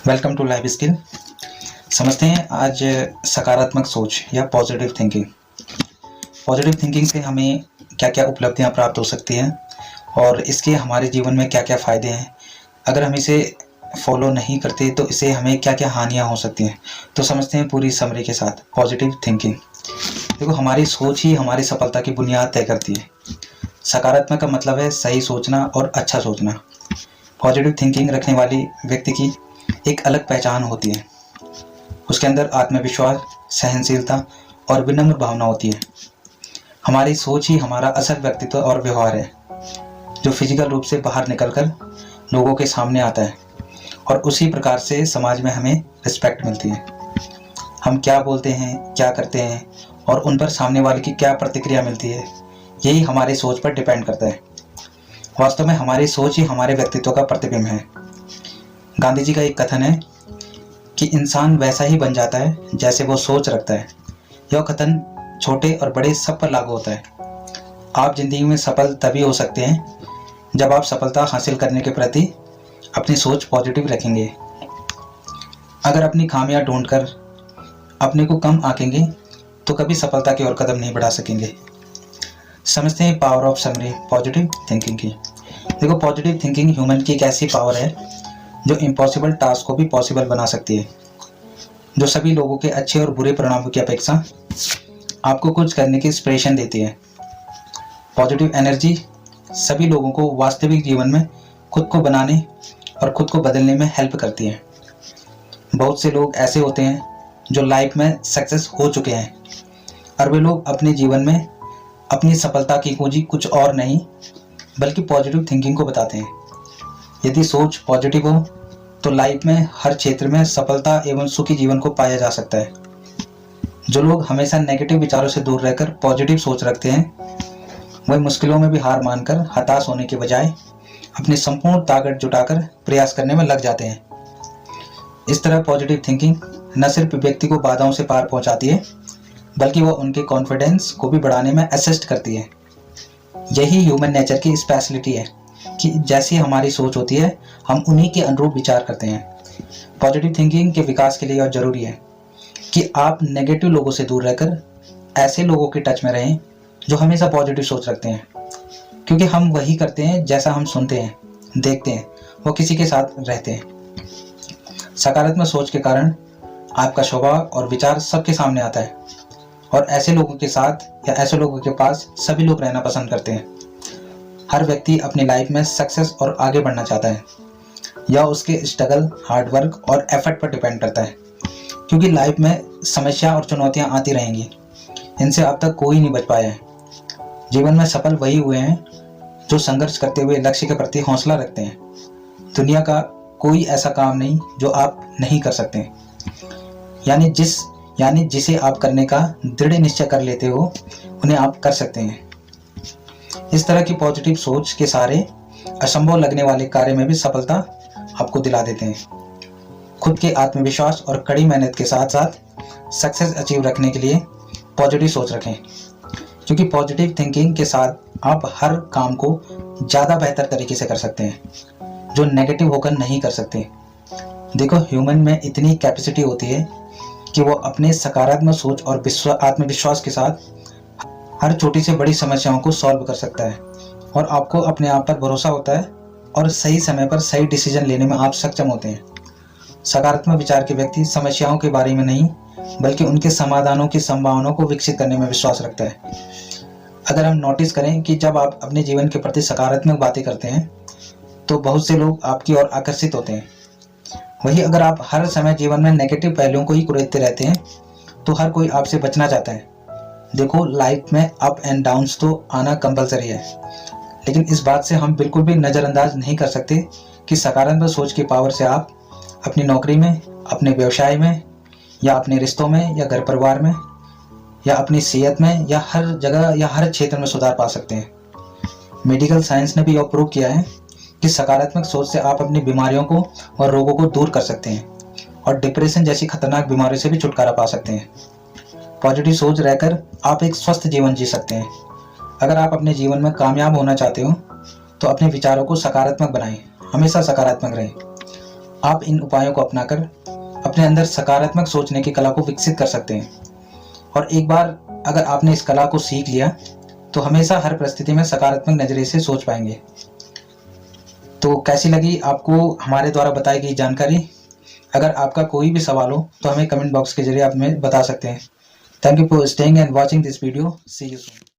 Welcome to life skill. समझते हैं आज सकारात्मक सोच या पॉजिटिव थिंकिंग। पॉजिटिव थिंकिंग से हमें क्या क्या उपलब्धियां प्राप्त हो सकती हैं और इसके हमारे जीवन में क्या क्या फ़ायदे हैं। अगर हम इसे फॉलो नहीं करते तो इससे हमें क्या क्या हानियां हो सकती हैं। तो समझते हैं पूरी समरी के साथ पॉजिटिव थिंकिंग। देखो, हमारी सोच ही हमारी सफलता की बुनियाद तय करती है। सकारात्मक का मतलब है सही सोचना और अच्छा सोचना। पॉजिटिव थिंकिंग रखने वाली व्यक्ति की एक अलग पहचान होती है। उसके अंदर आत्मविश्वास, सहनशीलता और विनम्र भावना होती है। हमारी सोच ही हमारा असल व्यक्तित्व और व्यवहार है, जो फिजिकल रूप से बाहर निकलकर लोगों के सामने आता है और उसी प्रकार से समाज में हमें रिस्पेक्ट मिलती है। हम क्या बोलते हैं, क्या करते हैं और उन पर सामने वाले की क्या प्रतिक्रिया मिलती है, यही हमारी सोच पर डिपेंड करता है। वास्तव में हमारी सोच ही हमारे व्यक्तित्व का प्रतिबिंब है। गांधी जी का एक कथन है कि इंसान वैसा ही बन जाता है जैसे वो सोच रखता है। यह कथन छोटे और बड़े सब पर लागू होता है। आप जिंदगी में सफल तभी हो सकते हैं जब आप सफलता हासिल करने के प्रति अपनी सोच पॉजिटिव रखेंगे। अगर अपनी खामियां ढूंढकर अपने को कम आंकेंगे तो कभी सफलता की ओर कदम नहीं बढ़ा सकेंगे। समझते हैं power of summary positive thinking की। देखो, पॉजिटिव थिंकिंग ह्यूमन की एक ऐसी पावर है जो इम्पॉसिबल टास्क को भी पॉसिबल बना सकती है, जो सभी लोगों के अच्छे और बुरे परिणामों की अपेक्षा आपको कुछ करने की इंस्पिरेशन देती है। पॉजिटिव एनर्जी सभी लोगों को वास्तविक जीवन में खुद को बनाने और खुद को बदलने में हेल्प करती है। बहुत से लोग ऐसे होते हैं जो लाइफ में सक्सेस हो चुके हैं और वे लोग अपने जीवन में अपनी सफलता की कुंजी कुछ और नहीं बल्कि पॉजिटिव थिंकिंग को बताते हैं। यदि सोच पॉजिटिव हो तो लाइफ में हर क्षेत्र में सफलता एवं सुखी जीवन को पाया जा सकता है। जो लोग हमेशा नेगेटिव विचारों से दूर रहकर पॉजिटिव सोच रखते हैं, वह मुश्किलों में भी हार मानकर हताश होने के बजाय अपनी संपूर्ण ताकत जुटाकर प्रयास करने में लग जाते हैं। इस तरह पॉजिटिव थिंकिंग न सिर्फ व्यक्ति को बाधाओं से पार पहुंचाती है, बल्कि वह उनके कॉन्फिडेंस को भी बढ़ाने में असिस्ट करती है। यही ह्यूमन नेचर की स्पेशलिटी है कि जैसी हमारी सोच होती है, हम उन्हीं के अनुरूप विचार करते हैं। पॉजिटिव थिंकिंग के विकास के लिए और जरूरी है कि आप नेगेटिव लोगों से दूर रहकर ऐसे लोगों के टच में रहें जो हमेशा पॉजिटिव सोच रखते हैं, क्योंकि हम वही करते हैं जैसा हम सुनते हैं, देखते हैं, वो किसी के साथ रहते हैं। सकारात्मक सोच के कारण आपका स्वभाव और विचार सबके सामने आता है और ऐसे लोगों के साथ या ऐसे लोगों के पास सभी लोग रहना पसंद करते हैं। हर व्यक्ति अपनी लाइफ में सक्सेस और आगे बढ़ना चाहता है। यह उसके स्ट्रगल, हार्डवर्क और एफर्ट पर डिपेंड करता है, क्योंकि लाइफ में समस्या और चुनौतियां आती रहेंगी। इनसे अब तक कोई नहीं बच पाया है। जीवन में सफल वही हुए हैं जो संघर्ष करते हुए लक्ष्य के प्रति हौसला रखते हैं। दुनिया का कोई ऐसा काम नहीं जो आप नहीं कर सकते, यानी जिसे आप करने का दृढ़ निश्चय कर लेते हो, उन्हें आप कर सकते हैं। इस तरह की पॉजिटिव सोच के सारे असंभव लगने वाले कार्य में भी सफलता आपको दिला देते हैं। खुद के आत्मविश्वास और कड़ी मेहनत के साथ साथ सक्सेस अचीव रखने के लिए पॉजिटिव सोच रखें, क्योंकि पॉजिटिव थिंकिंग के साथ आप हर काम को ज़्यादा बेहतर तरीके से कर सकते हैं, जो नेगेटिव होकर नहीं कर सकते। देखो, ह्यूमन में इतनी कैपेसिटी होती है कि वो अपने सकारात्मक सोच और आत्मविश्वास के साथ हर छोटी से बड़ी समस्याओं को सॉल्व कर सकता है और आपको अपने आप पर भरोसा होता है और सही समय पर सही डिसीजन लेने में आप सक्षम होते हैं। सकारात्मक विचार के व्यक्ति समस्याओं के बारे में नहीं बल्कि उनके समाधानों की संभावनाओं को विकसित करने में विश्वास रखता है। अगर हम नोटिस करें कि जब आप अपने जीवन के प्रति सकारात्मक बातें करते हैं तो बहुत से लोग आपकी ओर आकर्षित होते हैं। वही अगर आप हर समय जीवन में नेगेटिव पहलुओं को ही कुरेदते रहते हैं तो हर कोई आपसे बचना चाहता है। देखो, लाइफ में अप एंड डाउन्स तो आना कंपलसरी है, लेकिन इस बात से हम बिल्कुल भी नज़रअंदाज नहीं कर सकते कि सकारात्मक सोच की पावर से आप अपनी नौकरी में, अपने व्यवसाय में या अपने रिश्तों में या घर परिवार में या अपनी सेहत में या हर जगह या हर क्षेत्र में सुधार पा सकते हैं। मेडिकल साइंस ने भी यह प्रूव किया है कि सकारात्मक सोच से आप अपनी बीमारियों को और रोगों को दूर कर सकते हैं और डिप्रेशन जैसी खतरनाक बीमारियों से भी छुटकारा पा सकते हैं। पॉजिटिव सोच रहकर आप एक स्वस्थ जीवन जी सकते हैं। अगर आप अपने जीवन में कामयाब होना चाहते हो तो अपने विचारों को सकारात्मक बनाएं, हमेशा सकारात्मक रहें। आप इन उपायों को अपनाकर अपने अंदर सकारात्मक सोचने की कला को विकसित कर सकते हैं। और एक बार अगर आपने इस कला को सीख लिया तो हमेशा हर परिस्थिति में सकारात्मक नज़रिए से सोच पाएंगे। तो कैसी लगी आपको हमारे द्वारा बताई गई जानकारी? अगर आपका कोई भी सवाल हो तो हमें कमेंट बॉक्स के जरिए आप हमें बता सकते हैं। Thank you for staying and watching this video. See you soon.